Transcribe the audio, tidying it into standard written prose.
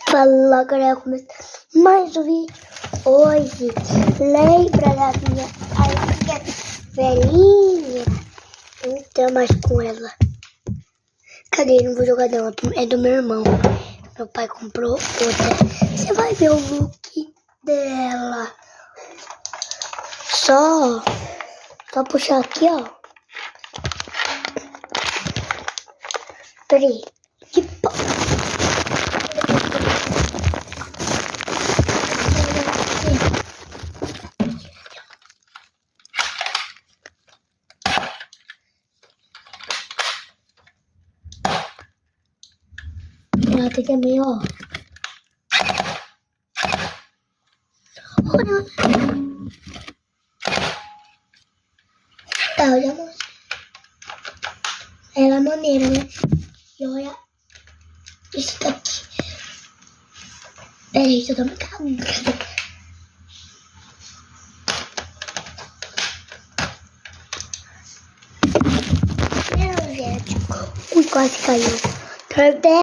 Fala, galera, começa mais um vídeo hoje. Lembra da minha amiga velhinha? Então, mais com ela. Cadê? Não vou jogar não, é do meu irmão. Meu pai comprou outra. Você vai ver o look dela. Só puxar aqui, ó. Peraí. Que pó. Ela tem também, ó. Olha. Tá, olha, moça. Ela é maneira, né? E olha esse daqui. Peraí, eu tô me cagando. Energético. Ui, quase caiu.